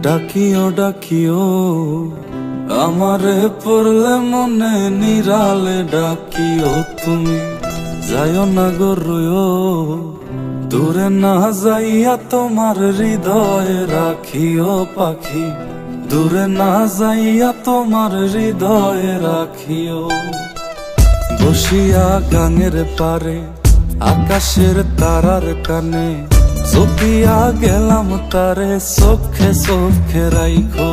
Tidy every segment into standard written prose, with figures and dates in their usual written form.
ডাকিও ডাকিও আমারে পড়লে মনে নিরালে ডাকিও তুমি যাইও না গো রইও দূরে না যাইয়া তোমার হৃদয়ে রাখিও পাখি দূরে না যাইয়া তোমার হৃদয়ে রাখিও বসিয়া গাঙের পারে আকাশের তারার কানে চোপিয়া গেলাম তারে চোখে চোখে রাইখো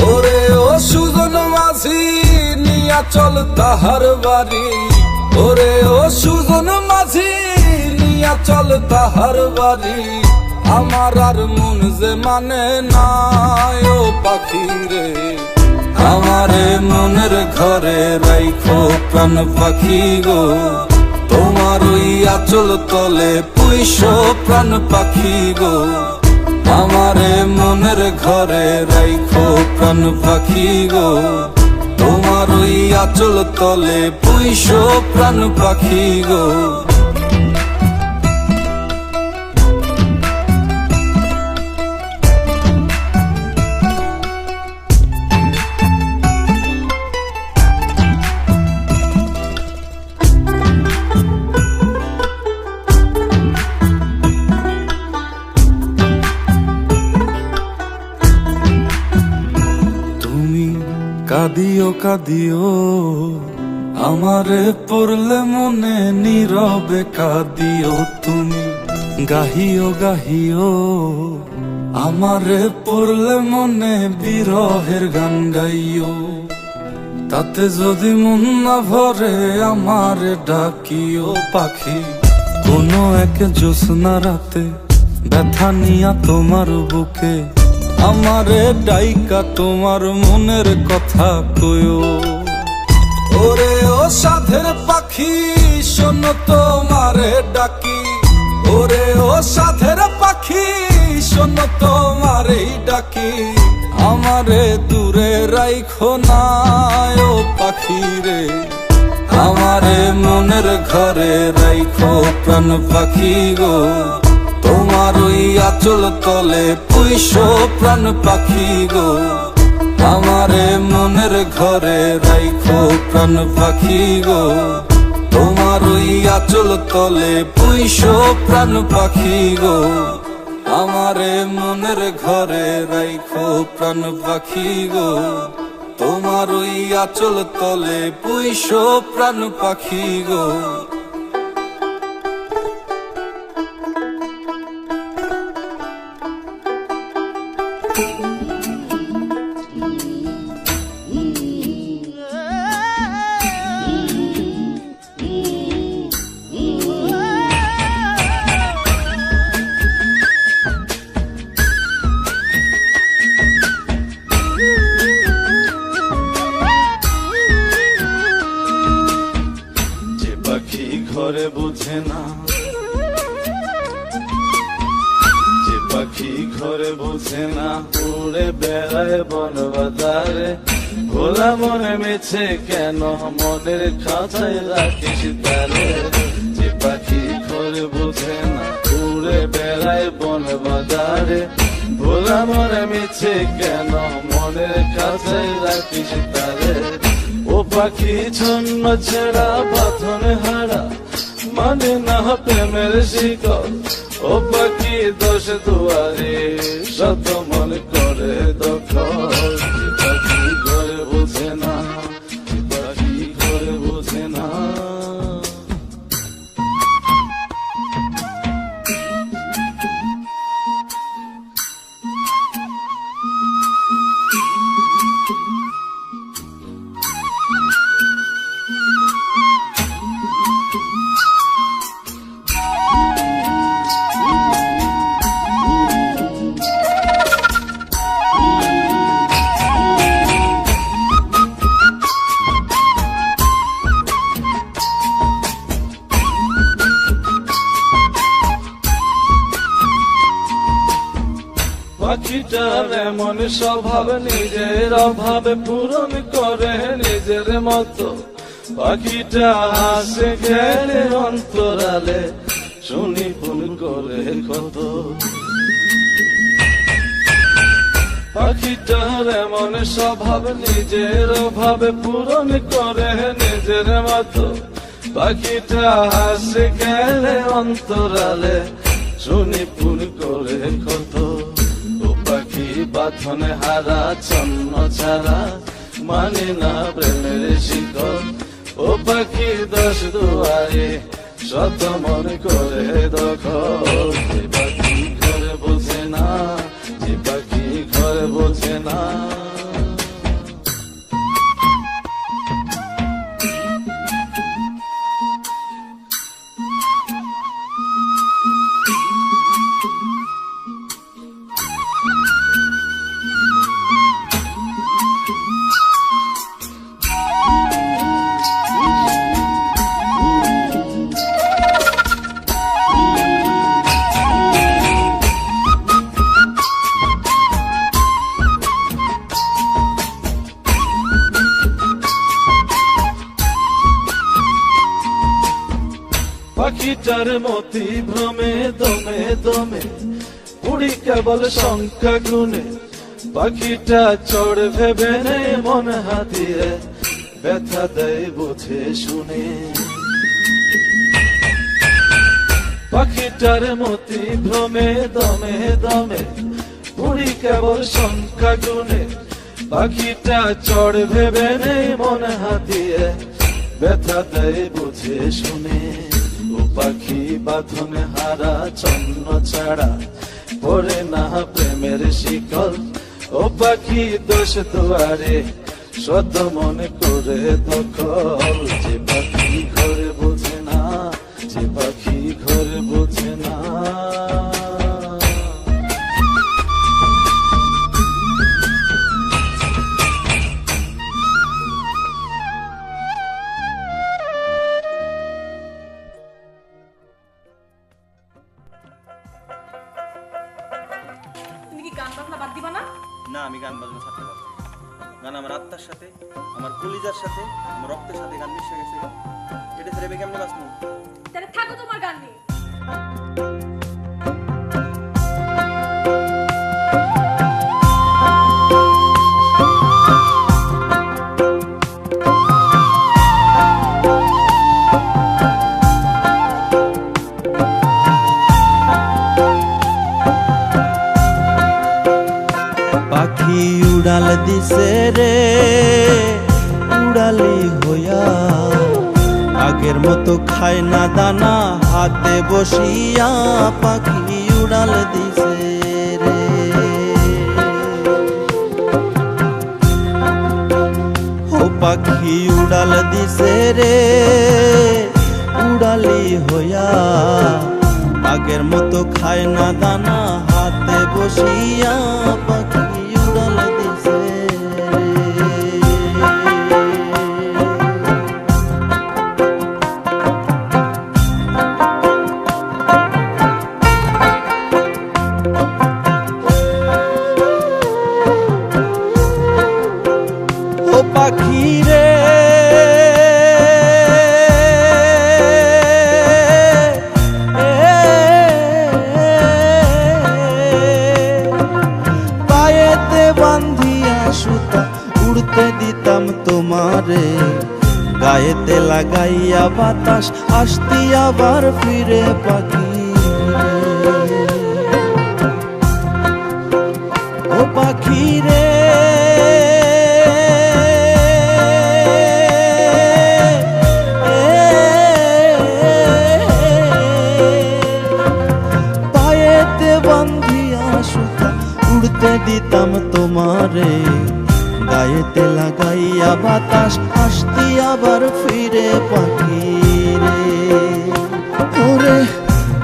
ওরে ও সুজন মাঝি নিয়া চল তাহার বাড়ি ওরে ও সুজন মাঝি নিয়া চল তাহার বাড়ি আমার আর মন যে মানে না ও পাখি রে আমারে মনের ঘরে রাইখো প্রাণ পাখি গো তোমার ওই আঁচল তলে পুইশো প্রাণ পাখি গো আমারে মনের ঘরে রাইখো প্রাণ পাখি গো তোমার ওই আঁচল তলে পুইশো প্রাণ পাখি গো কাঁদিও কাঁদিও আমারে পড়লে মনে নীরবে কাঁদিও তুমি গাহিও গাহিও আমারে পড়লে মনে বিরহের গান গাইও তাতে যদি মন না ভরে আমারে ডাকিও পাখি কোনো এক জ্যোৎস্না রাতে ব্যথা নিয়া তোমার বুকে আমারে ডাইকা তোমার মনের কথা কয়ো ওরে ও সাধের পাখি শোনো তোমারে ডাকি ওরে ও সাধের পাখি শোনো তোমারে ডাকি আমারে দূরে রাইখো না ও পাখি রে আমারে মনের ঘরে রাইখো প্রাণ পাখি গো তোমার ওই আঁচল তলে পুইশো প্রাণ পাখি গো আমারে মনের ঘরে রাইখো প্রাণ পাখি গো তোমার ওই আঁচল তলে পুইশো প্রাণ পাখি গো আমারে মনের ঘরে রাইখো প্রাণ পাখি গো তোমার ওই আঁচল তলে পুইশো প্রাণ পাখি গো ঘরে বুঝে না যে পাখি ঘরে বুঝে না উড়ে বেড়ায় বন বাজারে ভোলা মনে মেছে কেন মনের খাঁচায় রাখিস তারে যে পাখি ঘরে বুঝে না উড়ে বেড়ায় বন বাজারে ভোলা মনে মেছে কেন মনের খাঁচায় রাখিস তারে ও পাখি ছন্ন ছেড়া বাঁধনে হারা মানে না প্রেমের শিকল ও পাখি দোষ দুয়ারে শত মন করে দখল পাখি ঘরে বুঝে না পাখি ঘরে বুঝে না পাখিটার এমন স্বভাব নিজের অভাবে পূরণ করে নিজের মতো পাখিটা হাসে খেলে অন্তরালে শুনি ফোন করে কত পাখিটার এমন স্বভাব নিজের অভাবে পূরণ করে নিজের মতো। পাখিটা হাসে গেলে অন্তরালে শুনি ফুল করে কত। ও পাখি বাঁধনে হারা ছন্ন ছাড়া মানে না প্রেমের শিকল। ও পাখি দশ দুয়ারে শত মন করে দখল। যে পাখি ঘরে বোঝে না, যে পাখি ঘরে বোঝে না। পাখিটার মতি ভ্রমে দমে দমে উড়ি কেবল সংখ্যা গুনে। পাখিটা চড় ভেবে নেই মন হাতিয়ে ব্যথা দেয় বুঝে শুনে। পাখিটার মতি ভ্রমে দমে দমে উড়ি কেবল সংখ্যা গুনে। পাখিটা চড় ভেবে নেই মন হাতিয়ে ব্যথা দেয় বুঝে শুনে। ও পাখি বাঁধনে হারা ছন্ন ছাড়া পড়ে না প্রেমের শিকল। ও পাখি দোষ দুয়ারে শত মনে করে দখল। যে পাখি ঘরে বোঝে না, যে পাখি ঘরে বোঝে না। গান বাজনা বাদ দিবা না? না, আমি গান বাজনা ছাড়তে পারবো না। গান আমার আত্মার সাথে, আমার কলিজার সাথে, আমার রক্তের সাথে গান মিশে গেছে। এটা ছেড়ে কেমনে বাঁচবো? তাহলে থাকো তোমার গান নিয়ে। পাখি উড়াল দিছে রে উড়ালি হইয়া, আগের মতো খায় না দানা হাতে বসিয়া। পাখি উড়াল দিছে রে, ও পাখি উড়াল দিছে রে উড়ালি হইয়া, আগের মতো খায় না দানা হাতে বসিয়া। পাখি উড়াল দিছে ও পাখি রে বান্ধিয়া সুতা উড়তে দিতাম তোমারে, গায়েতে লাগাইয়া বাতাস আসতি আবার ফিরে। পাখি ও পাখি রে পায়েতে বান্ধিয়া সুতা উড়তে দিতাম তোমারে, গায়েতে লাগাইয়া বাতাস আসতি আবার ফিরে। পাখি রে ওরে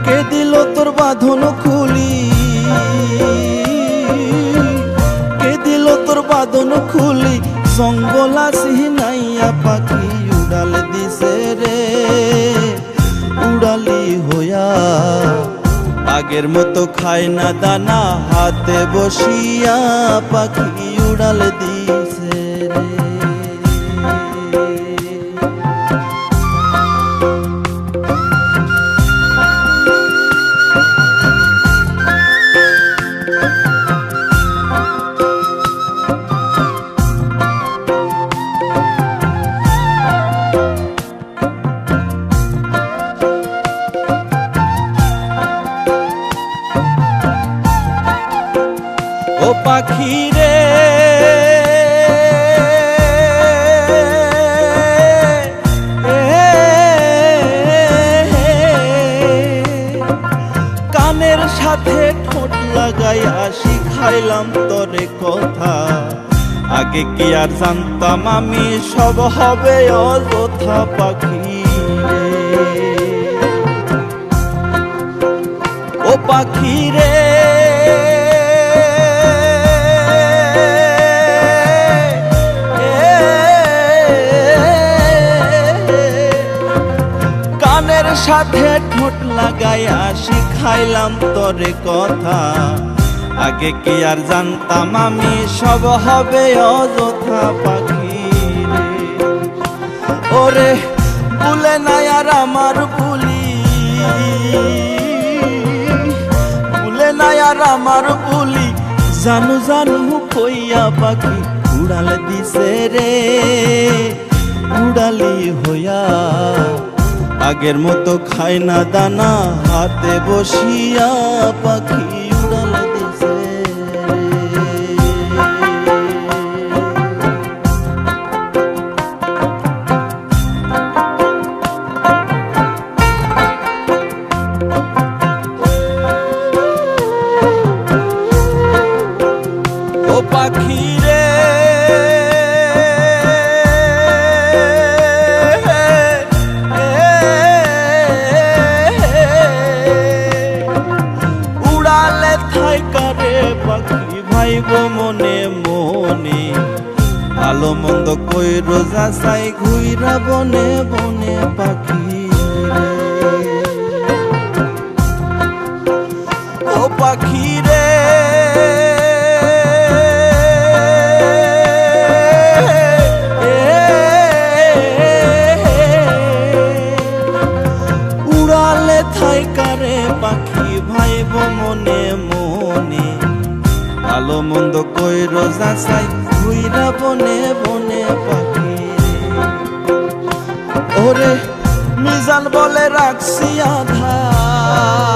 কে দিল তোর বাঁধন খুলি, কে দিল তোর বাঁধন খুলি জঙ্গল আসি নাইয়া। পাখি উড়াল দিছে রে উড়ালি হইয়া, আগের মতো খায় না দানা হাতে বসিয়া। পাখি উড়াল দিছে রে। ও পাখি রে কানের সাথে ঠোঁট লাগাইয়া শিখাইলাম তোরে কথা, আগে কি আর জানতাম আমি সব হবে অযথা পাখি রে। ও পাখি রে কানের সাথে ঠোঁট লাগাইয়া শিখাইলাম তোরে কথা, আগে কি আর জানতাম আমি সব হবে অযথা পাখি রে। ওরে ভুলে নাই আর আমার ভুলি, ভুলে নাই আর আমার ভুলি, জানু জানু কইয়া পাখি উড়াল দিছে রে, উড়ালি হইয়া আগের মতো খাই না দানা, হাতে বসিয়া পাখি উড়াল দিছে রে। ও পাখি রে পাখি ভাইব মনে মনে, ভালো মন্দ কইর যাচাই ঘুইরা বনে বনে পাখি রে। ও পাখি রে উড়ালে থাইকারে পাখি ভাইব মনে মনে, ভালো মন্দ কইর যাচাই ঘুইরা বনে বনে পাখি রে। ওরে মিজান বলে রাখছি আধার,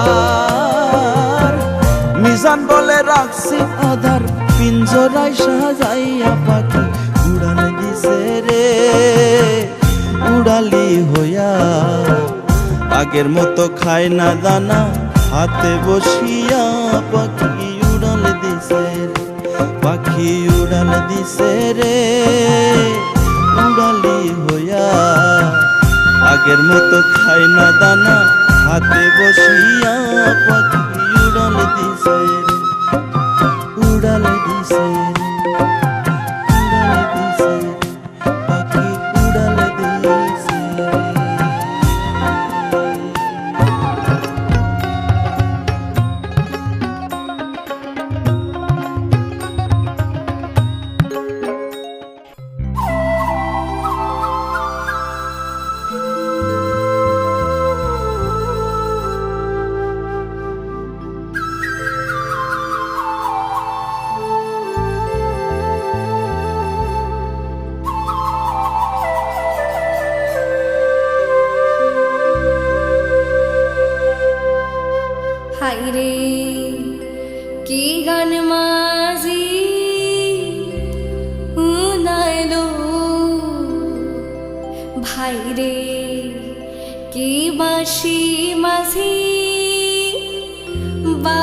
মিজান বলে রাখছি আধার, পিঞ্জরায় সাজাইয়া পাখি উড়াল দিছে রে, উড়ালি হইয়া আগের মতো খায় না দানা, হাতে বসিয়া পাখি উড়াল দিছে রে, পাখি উড়াল দিছে রে, উড়ালি হইয়া আগের মতো খায় না দানা, হাতে বসিয়া পাখি উড়াল দিছে রে, উড়াল দিছে রে, উড়াল দিছে রে, পাখি উড়াল দিছে রে। হাইরে কি গান মাঝি উনাইলো, ভাইরে কি বাঁশি মাঝি বা